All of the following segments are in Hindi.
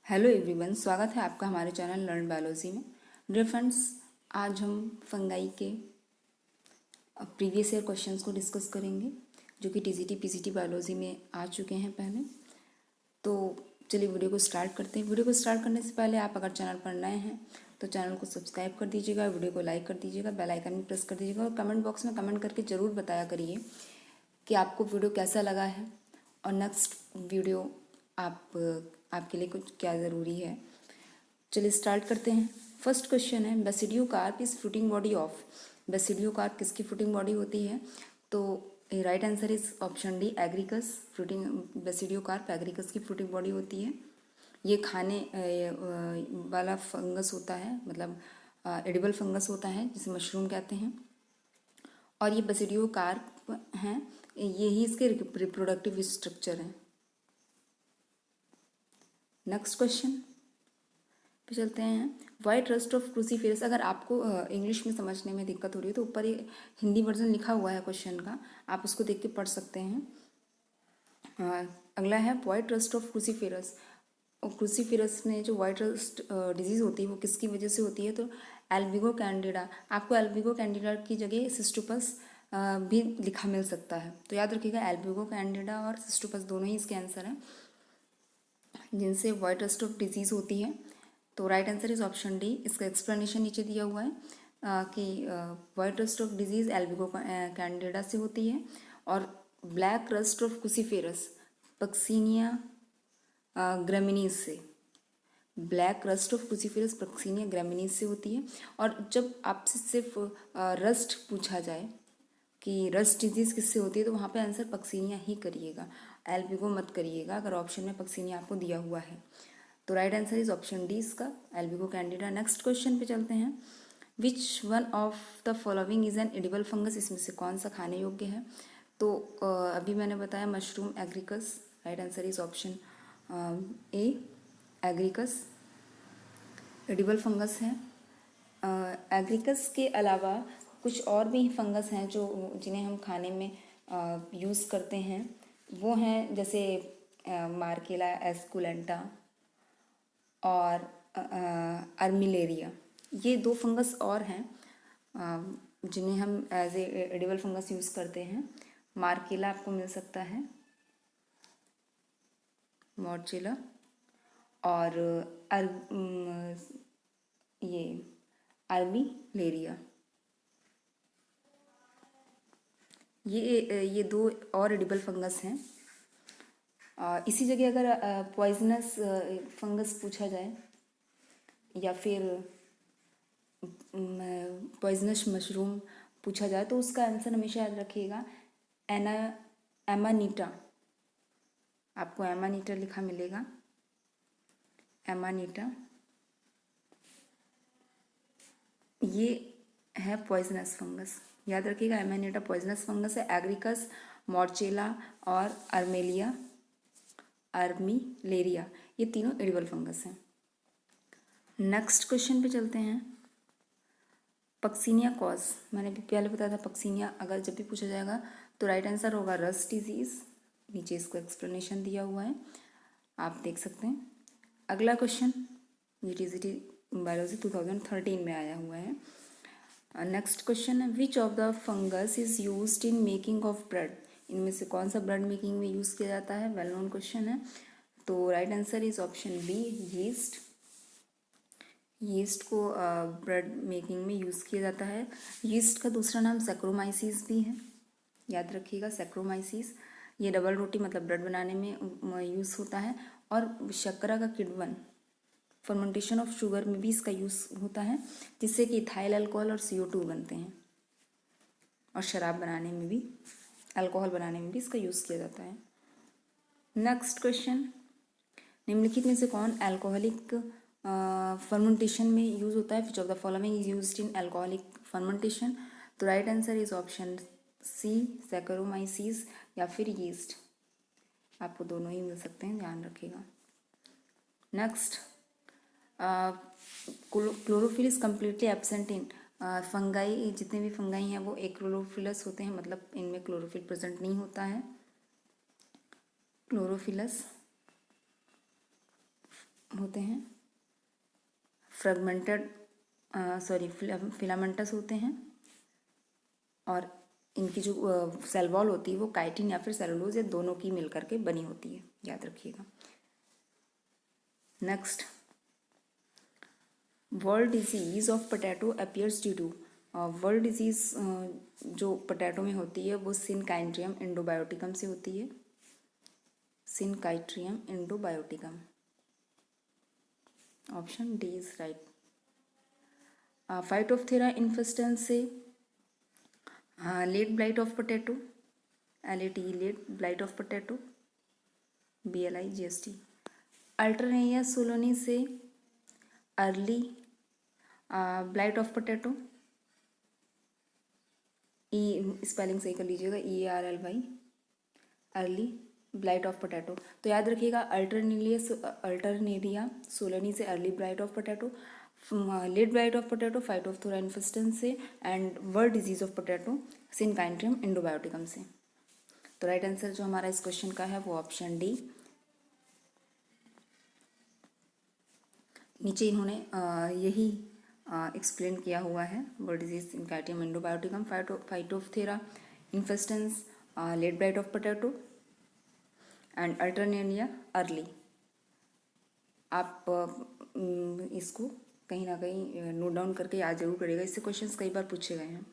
हेलो एवरीवन, स्वागत है आपका हमारे चैनल लर्न बायोलॉजी में। डियर फ्रेंड्स, आज हम फंगाई के प्रीवियस ईयर क्वेश्चंस को डिस्कस करेंगे जो कि टीजीटी पीजीटी बायोलॉजी में आ चुके हैं पहले। तो चलिए वीडियो को स्टार्ट करते हैं। वीडियो को स्टार्ट करने से पहले आप अगर चैनल पर नए हैं तो चैनल को सब्सक्राइब कर दीजिएगा, वीडियो को लाइक कर दीजिएगा, बेल आइकन भी प्रेस कर दीजिएगा और कमेंट बॉक्स में कमेंट करके ज़रूर बताया करिए कि आपको वीडियो कैसा लगा है और नेक्स्ट वीडियो आपके लिए कुछ क्या ज़रूरी है। चलिए स्टार्ट करते हैं। फर्स्ट क्वेश्चन है, basidiocarp is fruiting body of. Basidiocarp किसकी फ्रूटिंग बॉडी होती है? तो right answer is option D, agaricus. Fruiting basidiocarp agaricus की फ्रूटिंग बॉडी होती है। ये खाने वाला फंगस होता है, मतलब एडिबल फंगस होता है जिसे मशरूम कहते हैं। और ये बेसिडियोकार्प हैं, यही इसके रिप्रोडक्टिव स्ट्रक्चर हैं। नेक्स्ट क्वेश्चन पे चलते हैं। White rust of cruciferous. अगर आपको इंग्लिश में समझने में दिक्कत हो रही है तो ऊपर ये हिंदी वर्जन लिखा हुआ है क्वेश्चन का, आप उसको देख के पढ़ सकते हैं। अगला है white rust of cruciferous. Cruciferous में जो वाइट रस्ट डिजीज़ होती है वो किसकी वजह से होती है? तो एल्बिगो कैंडिडा। आपको एल्बिगो कैंडिडा की जगह सिस्टोपस भी लिखा मिल सकता है, तो याद रखिएगा एल्बिगो कैंडिडा और सिस्टोपस दोनों ही इसके आंसर हैं जिनसे वाइट रस्ट ऑफ डिजीज़ होती है। तो right answer is option D. इसका एक्सप्लेनेशन नीचे दिया हुआ है कि white rust of disease albugo candida से होती है और black rust of cruciferous puccinia graminis से। Black rust of cruciferous puccinia graminis से होती है। और जब आपसे सिर्फ रस्ट पूछा जाए कि रस्ट डिजीज़ किससे होती है तो वहाँ पे आंसर पक्सीनिया ही करिएगा, एल्बिगो मत करिएगा अगर ऑप्शन में पक्सीनिया आपको दिया हुआ है। तो right answer is option D इसका, एल्बिगो कैंडिडा। नेक्स्ट क्वेश्चन पे चलते हैं। Which one of the following is N edible fungus. इसमें से कौन सा खाने योग्य है? तो अभी मैंने बताया mushroom agaricus. Right answer is option A, agaricus edible fungus है। एग्रिकस के अलावा कुछ और भी फंगस हैं जो जिन्हें हम खाने में यूज़ करते हैं। वो हैं जैसे मार्केला एस्कुलेंटा और अर्मिलेरिया। ये दो फंगस और हैं जिन्हें हम as a edible fungus use करते हैं। मार्केला आपको मिल सकता है, मॉर्चेला, और ये अर्मिलेरिया। ये दो और एडिबल फंगस हैं। इसी जगह अगर पॉइजनस फंगस पूछा जाए या फिर पॉइजनस मशरूम पूछा जाए तो उसका आंसर हमेशा याद रखिएगा एमानीटा। आपको एमानीटा लिखा मिलेगा, एमानीटा। ये है पॉइजनस फंगस, याद रखिएगा एमानीटा पॉइजनस फंगस है। एग्रिकस, मॉर्चेला और अर्मिलेरिया ये तीनों एडिबल फंगस हैं। नेक्स्ट क्वेश्चन पे चलते हैं। पक्सीनिया कॉज, मैंने भी पहले बताया था पक्सीनिया अगर जब भी पूछा जाएगा तो राइट आंसर होगा रस्ट डिजीज़। नीचे इसको एक्सप्लेनेशन दिया हुआ है, आप देख सकते हैं। अगला क्वेश्चन ये टीजीटी बायोलॉजी 2013 में आया हुआ है। नेक्स्ट क्वेश्चन है, which of the fungus is used in making of bread. इनमें से कौन सा ब्रेड मेकिंग में यूज़ किया जाता है? वेल नोन क्वेश्चन है। तो right answer is option B, yeast. Yeast को ब्रेड मेकिंग में यूज़ किया जाता है। यीस्ट का दूसरा नाम सैक्रोमाइसीस भी है, याद रखिएगा सैक्रोमाइसीस। ये डबल रोटी मतलब ब्रेड बनाने में यूज़ होता है। और शर्करा का किण्वन, फर्मेंटेशन ऑफ शुगर में भी इसका यूज़ होता है जिससे कि इथाइल अल्कोहल और CO2 बनते हैं। और शराब बनाने में भी, अल्कोहल बनाने में भी इसका यूज़ किया जाता है। नेक्स्ट क्वेश्चन, निम्नलिखित में से कौन अल्कोहलिक फर्मेंटेशन में यूज़ होता है? Which of the following is used in alcoholic fermentation. तो right answer is option C, saccharomyces या फिर यीस्ट। आपको दोनों ही मिल सकते हैं, ध्यान रखिएगा। Next, chlorophyll is completely absent in. Fungi, जितने भी फंगाई हैं वो एक्रोलोफिलस होते हैं, मतलब इनमें क्लोरोफिल प्रेजेंट नहीं होता है। क्लोरोफिलस होते हैं, फ्रेगमेंटेड फिलामेंटस होते हैं, और इनकी जो सेल वॉल होती है वो काइटिन या फिर सेलुलोज या दोनों की मिलकर के बनी होती है, याद रखिएगा। Next, wart disease of potato appears due to, wart disease जो पोटैटो में होती है वो सिनकाइट्रियम इंडोबायोटिकम से होती है, synchytrium endobioticum, option D is right. Phytophthora infestans से late blight of potato, LAT late blight of potato, BLIGST। Alternaria solani से early blight of potato, spelling सही कर लीजिएगा, EARLY, early blight of potato. तो याद रखिएगा, अल्टरनेरिया सोलोनी से early blight of potato, late blight of potato phytophthora infestans से, and wart disease of potato synchytrium endobioticum से। तो राइट आंसर जो हमारा इस क्वेश्चन का है वो ऑप्शन डी। नीचे इन्होंने यही एक्सप्लेन किया हुआ है, wart disease synchytrium endobioticum, phytophthora infestans, late blight of potato and alternaria early. आप इसको कहीं ना कहीं नोट डाउन करके याद जरूर करिएगा, इससे क्वेश्चंस कई बार पूछे गए हैं।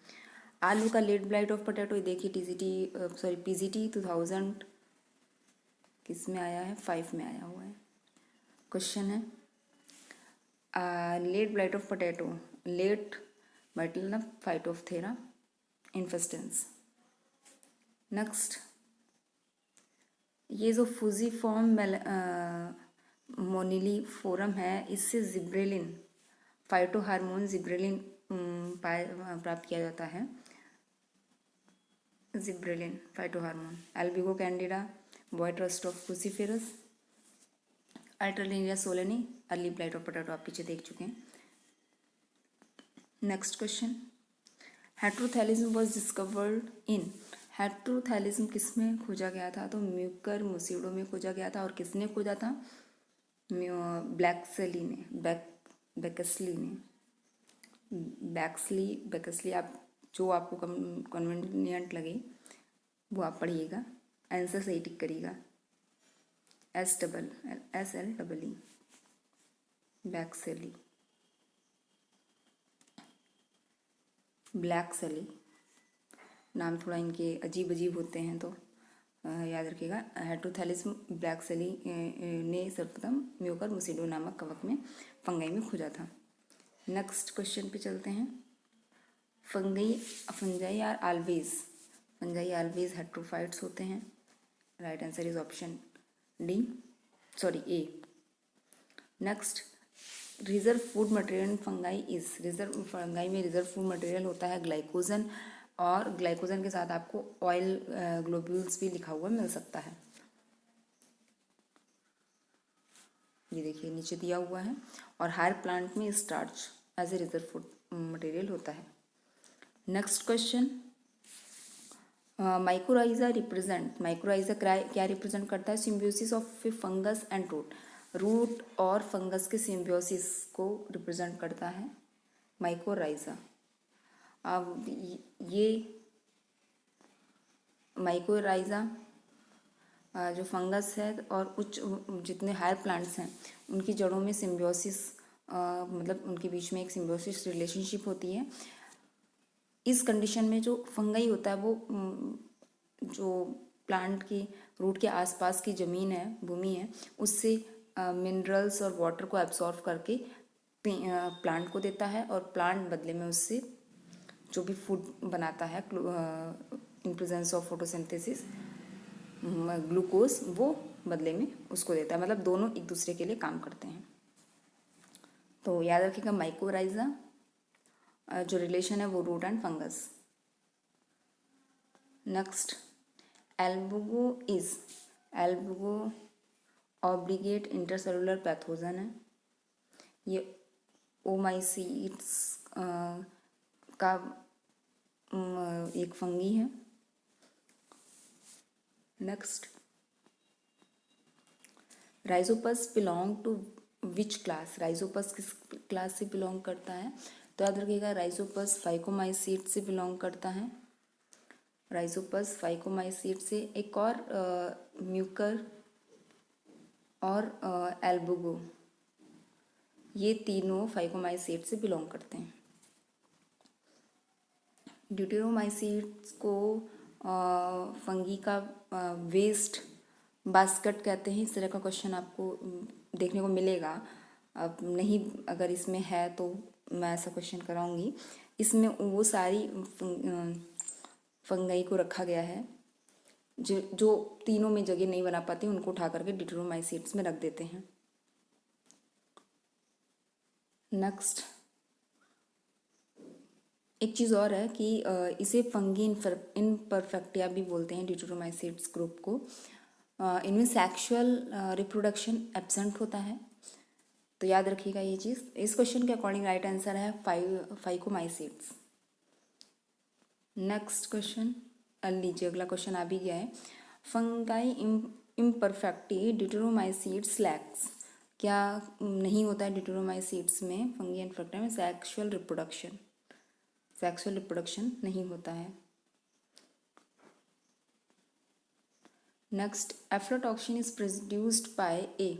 आलू का लेट ब्लाइट ऑफ पोटैटो देखिए, PGT 2000 किस में आया है, 5 में आया हुआ है। क्वेश्चन है late blight of potato, late मतलब फाइटोप्थेरा इन्फेस्टेंस। नेक्स्ट, ये जो फूजीफॉर्म मोनिलीफोरम है, इससे जिब्रेलिन फाइटो हार्मोन जिब्रेलिन प्राप्त किया जाता है, gibberellin phyto hormone. Albugo candida, white rust of cruciferous, alternaria solani, early blight of potato आप पीछे देख चुके हैं। Next question, heterothallism was discovered in, heterothallism किस में खोजा गया था, तो म्यूकर मुसीडो में खोजा गया था, और किसने खोजा था, ब्लैक्सली ने, बेकसली ने, बेकसली। आप जो आपको कन्वीनियंट लगे वो आप पढ़िएगा, आंसर सही टिक करिएगा, SLEE, बैक्सली, ब्लैक्सली। नाम थोड़ा इनके अजीब अजीब होते हैं, तो याद रखिएगा। हेट्रोथैलिज्म ब्लैक्सली ने सर्वप्रथम म्यूकर मुसीडो नामक कवक में फंगाई में खोजा था। नेक्स्ट क्वेश्चन पे चलते हैं। फंजाई आर ऑलवेज हेट्रोफाइट्स होते हैं। Right answer is option A. Next, reserve food material fungi is, fungi में रिजर्व फूड मटेरियल होता है ग्लाइकोजन, और ग्लाइकोजन के साथ आपको ऑयल ग्लोब्यूल्स भी लिखा हुआ मिल सकता है, ये देखिए नीचे दिया हुआ है। और हायर प्लांट में starch as a reserve food material होता है। नेक्स्ट क्वेश्चन, माइकोराइजा क्या रिप्रेजेंट करता है, symbiosis of fungus and root और फंगस के सिम्बियोसिस को रिप्रेजेंट करता है माइकोराइजा। अब ये माइकोराइजा जो फंगस है और उच्च जितने हायर प्लांट्स हैं उनकी जड़ों में सिम्बियोसिस, मतलब उनके बीच में एक सिम्बियोसिस रिलेशनशिप होती है। इस कंडीशन में जो फंगाई होता है वो जो प्लांट की रूट के आसपास की ज़मीन है, भूमि है, उससे मिनरल्स और वाटर को एब्सॉर्ब करके प्लांट को देता है, और प्लांट बदले में उससे जो भी फूड बनाता है in presence of photosynthesis glucose, वो बदले में उसको देता है। मतलब दोनों एक दूसरे के लिए काम करते हैं। तो याद रखिएगा, माइकोराइजा जो रिलेशन है वो root and fungus. Next, albugo obligate intercellular pathogen है, ये ओमाइसीट्स का एक फंगी है। Next, rhizopus belong to which class, rhizopus किस क्लास से बिलोंग करता है? तो याद रखिएगा राइजोपस फाइकोमाइसीट से बिलोंग करता है, राइजोपस फाइकोमाइसीट से। एक और म्यूकर और एल्बुगो, ये तीनों फाइकोमाइसीट से बिलोंग करते हैं। ड्यूटेरोमाइसीट्स को फंगी का वेस्ट बास्केट कहते हैं। इस तरह का क्वेश्चन आपको देखने को मिलेगा। अब नहीं, अगर इसमें है तो मैं ऐसा क्वेश्चन कराऊंगी। इसमें वो सारी फंगाई को रखा गया है जो तीनों में जगह नहीं बना पाती, उनको उठा करके ड्यूटेरोमाइसीट्स में रख देते हैं। नेक्स्ट एक चीज़ और है कि इसे फंगी इनपरफेक्टिया भी बोलते हैं, ड्यूटेरोमाइसीट्स ग्रुप को। इनमें सेक्सुअल रिप्रोडक्शन एब्सेंट होता है, तो याद रखिएगा ये चीज़। इस क्वेश्चन के अकॉर्डिंग राइट आंसर है फाइकोमाइसीट्स। नेक्स्ट क्वेश्चन लीजिए, अगला क्वेश्चन आ भी गया है। फंगाई इम्परफेक्टी ड्यूटेरोमाइसीट्स लैक्स, क्या नहीं होता है ड्यूटेरोमाइसीट्स में, फंगी इम्परफेक्टा में सेक्सुअल रिप्रोडक्शन नहीं होता है। Next aflatoxin is produced by A,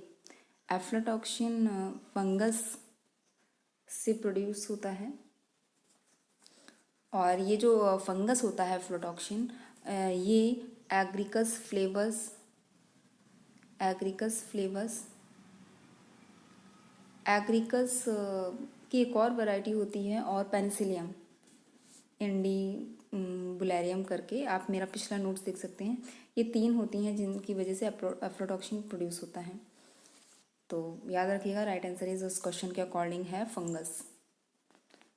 aflatoxin fungus से प्रोड्यूस होता है। और ये जो फंगस होता है एफ्लाटॉक्सिन, ये एग्रिकस की एक और वैरायटी होती है, और पेनिसिलियम बुलेरियम करके, आप मेरा पिछला नोट्स देख सकते हैं। ये तीन होती हैं जिनकी वजह से एफ्लाटॉक्सिन प्रोड्यूस होता है। तो याद रखिएगा राइट आंसर इज उस क्वेश्चन के अकॉर्डिंग है fungus.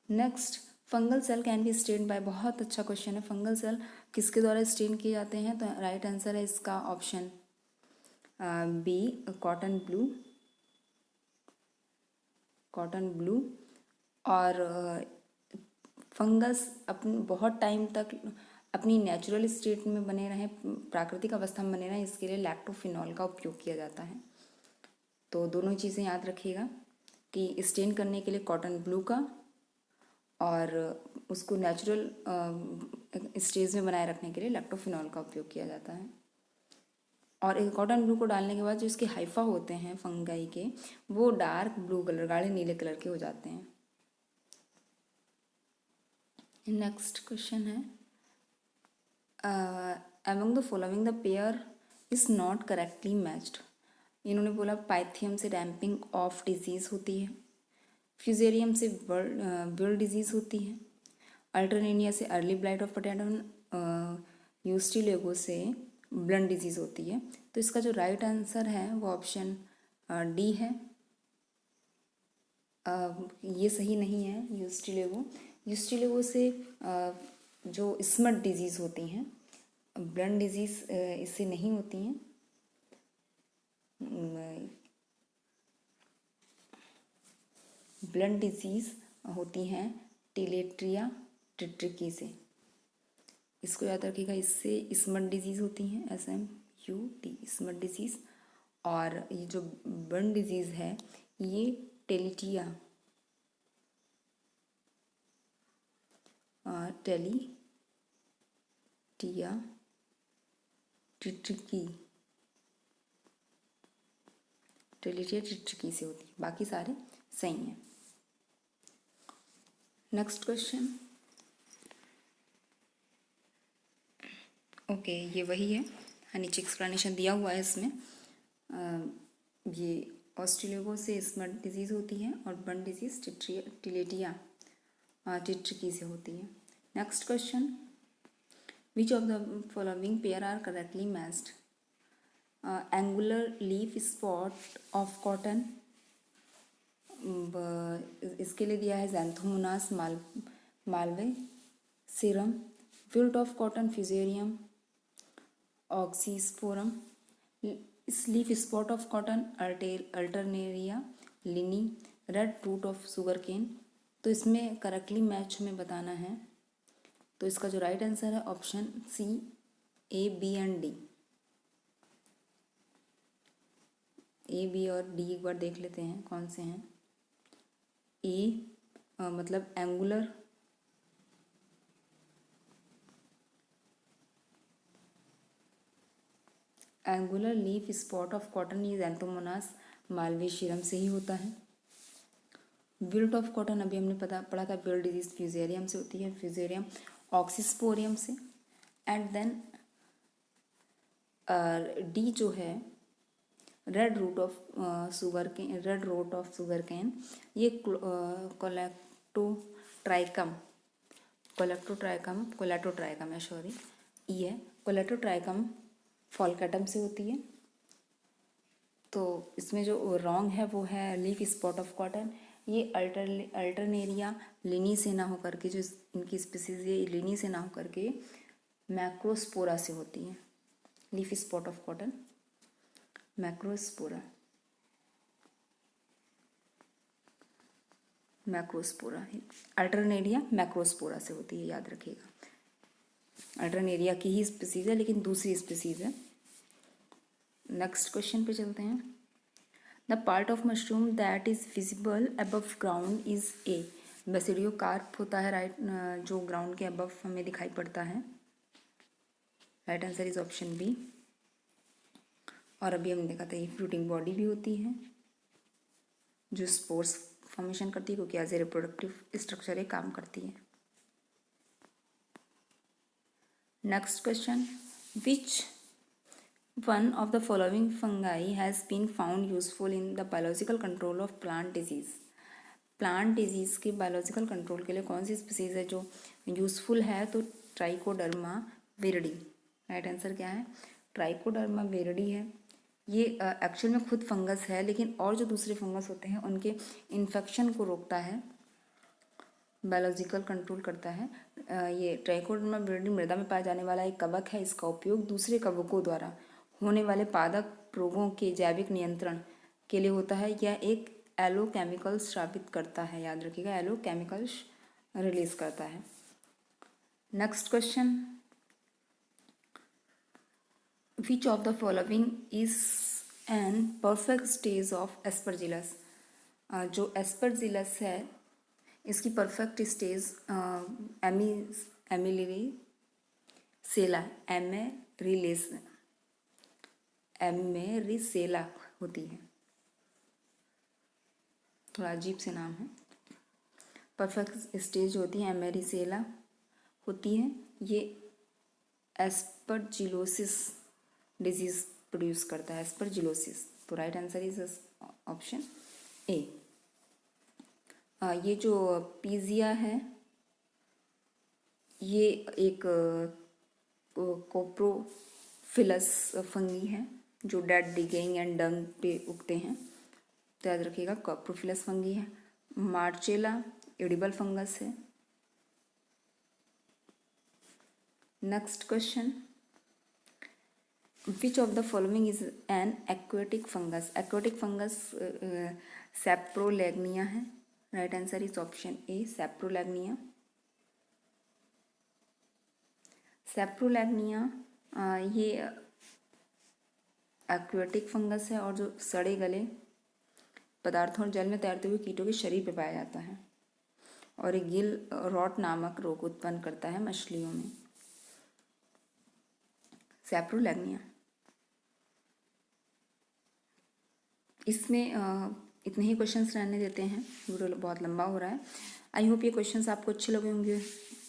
Next fungal cell can be stain by, बहुत अच्छा क्वेश्चन है। फंगल सेल किसके द्वारा स्टेन किए जाते हैं? तो राइट आंसर है इसका ऑप्शन बी, कॉटन ब्लू। और फंगस बहुत टाइम तक अपनी नेचुरल स्टेट में बने रहें, प्राकृतिक अवस्था में बने रहें, इसके लिए लैक्टोफिनॉल का उपयोग किया जाता है। तो दोनों चीज़ें याद रखिएगा कि स्टेन करने के लिए कॉटन ब्लू का, और उसको नेचुरल स्टेज में बनाए रखने के लिए लैक्टोफिनॉल का उपयोग किया जाता है। और कॉटन ब्लू को डालने के बाद जो इसके हाइफा होते हैं फंगाई के, वो डार्क ब्लू कलर, गाढ़े नीले कलर के हो जाते हैं। नेक्स्ट क्वेश्चन है among the following the pair is not correctly matched. इन्होंने बोला पाइथियम से डैम्पिंग ऑफ डिजीज़ होती है, फ्यूजेरियम से बर्ड डिजीज़ होती है, अल्टरनेरिया से अर्ली ब्लाइट ऑफ पोटैटो, यूस्टिलेगो से ब्लंट डिजीज़ होती है। तो इसका जो राइट आंसर है वो ऑप्शन डी है। ये सही नहीं है। यूस्टिलेगो से जो स्मट डिजीज़ होती हैं, ब्लंट डिजीज़ इससे नहीं होती हैं। ब्लंट डिजीज़ होती हैं टिलेट्रिया टिट्रिकी से, इसको याद रखिएगा। इससे स्मट डिजीज़ होती हैं, SMUT स्मट डिजीज़। और ये जो ब्लंट डिजीज़ है ये टेलिटिया टिट्रिकी से होती है, बाकी सारे सही हैं। नेक्स्ट क्वेश्चन ओके, ये वही है, नीचे एक्सप्लेनेशन दिया हुआ है इसमें। ये ऑस्ट्रेलियागो से स्मट डिजीज़ होती है, और बर्न डिजीज़ टिलेटिया टिट्रिकी से होती है। Next question, which of the following pair are correctly matched? Angular leaf spot of cotton, इसके लिए दिया है xanthomonas malvacearum, wilt of cotton fusarium oxysporum, leaf spot of cotton alternaria lini, red rot of sugarcane. तो इसमें करेक्टली मैच हमें बताना है, तो इसका जो राइट आंसर है option C, A, B and D। A B और डी एक बार देख लेते हैं कौन से हैं। ए मतलब angular leaf spot of cotton is xanthomonas malvacearum से ही होता है। विल्ट ऑफ कॉटन अभी हमने पढ़ा था, विल्ट डिजीज फ्यूजेरियम से होती है, फ्यूजेरियम ऑक्सीस्पोरियम से। एंड देन डी जो है red rot of sugar cane, ये कोलेटोट्राइकम है, सॉरी, ये कोलेटोट्राइकम फॉल्केटम से होती है। तो इसमें जो रॉन्ग है वो है लीफ स्पॉट ऑफ कॉटन। ये अल्टरनेरिया लिनीसेना होकर के, जो इनकी स्पीसीज है लिनीसेना होकर के मैक्रोस्पोरा से होती है। Leaf spot of cotton macrospora alternaria macrospora से होती है, याद रखिएगा। अल्टरनेरिया की ही स्पीसीज है लेकिन दूसरी स्पीसीज है। नेक्स्ट क्वेश्चन पे चलते हैं। The part of mushroom that is visible above ground is A. Basidiocarp होता है, राइट, जो ग्राउंड के अबव हमें दिखाई पड़ता है। Right answer is option B. और अभी हमने देखा था ये फ्रूटिंग बॉडी भी होती है जो स्पोर्स फॉर्मेशन करती है, क्योंकि एज ए रिप्रोडक्टिव स्ट्रक्चर ये काम करती है। Next question, which one of the following fungi has been found useful in the biological control of plant disease। Plant disease के बायोलॉजिकल कंट्रोल के लिए कौन सी स्पीसीज़ है जो यूज़फुल है? तो ट्राइकोडर्मा विरडी। राइट आंसर क्या है? ट्राइकोडर्मा विरडी है। ये एक्चुअल में खुद फंगस है, लेकिन और जो दूसरे फंगस होते हैं उनके इन्फेक्शन को रोकता है, बायोलॉजिकल कंट्रोल करता है। ये ट्राइकोडर्मा विरडी मृदा में पाया जाने वाला एक कवक है। इसका उपयोग दूसरे कवकों द्वारा होने वाले पादप रोगों के जैविक नियंत्रण के लिए होता है। यह एक एलोकेमिकल्स स्रावित करता है, याद रखिएगा, एलोकेमिकल्स रिलीज करता है। Next question, which of the following is N perfect stage of Aspergillus. जो एस्परजिलस है इसकी परफेक्ट स्टेज एमेरिसेला होती है। थोड़ा अजीब से नाम है। परफेक्ट स्टेज होती है एमेरिसेला होती है। ये एस्परजिलोसिस डिजीज प्रोड्यूस करता है, एस्परजिलोसिस। तो राइट आंसर इज ऑप्शन ए। ये जो पीजिया है ये एक कोप्रोफिलस फंगी है जो डेड, डिगेइंग एंड डंग पे उगते हैं, तो याद रखिएगा कोप्रोफिलस फंगी है। मार्चेला एडिबल फंगस है। Next question, which of the following is an aquatic fungus. Aquatic fungus saprolegnia है। Right answer is option A, saprolegnia. Saprolegnia ये एक्वेटिक फंगस है और जो सड़े गले पदार्थों और जल में तैरते हुए कीटों के शरीर पर पाया जाता है और एक गिल रॉट नामक रोग उत्पन्न करता है मछलियों में। सैप्रोलैग्निया। इसमें इतने ही क्वेश्चंस रहने देते हैं, वीडियो बहुत लंबा हो रहा है। आई होप ये क्वेश्चंस आपको अच्छे लगे होंगे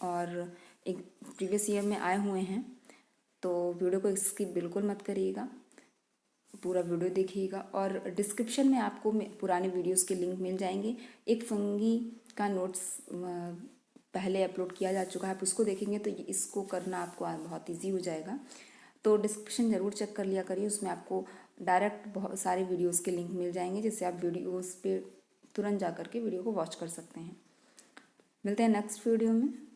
और एक प्रीवियस ईयर में आए हुए हैं, तो वीडियो को स्किप बिल्कुल मत करिएगा, पूरा वीडियो देखिएगा। और डिस्क्रिप्शन में आपको पुराने वीडियोस के लिंक मिल जाएंगे। एक फंगी का नोट्स पहले अपलोड किया जा चुका है, आप उसको देखेंगे तो इसको करना आपको बहुत ईजी हो जाएगा। तो डिस्क्रिप्शन ज़रूर चेक कर लिया करिए, उसमें आपको डायरेक्ट बहुत सारे वीडियोस के लिंक मिल जाएंगे, जिससे आप वीडियोस पे तुरंत जा कर के वीडियो को वॉच कर सकते हैं। मिलते हैं नेक्स्ट वीडियो में।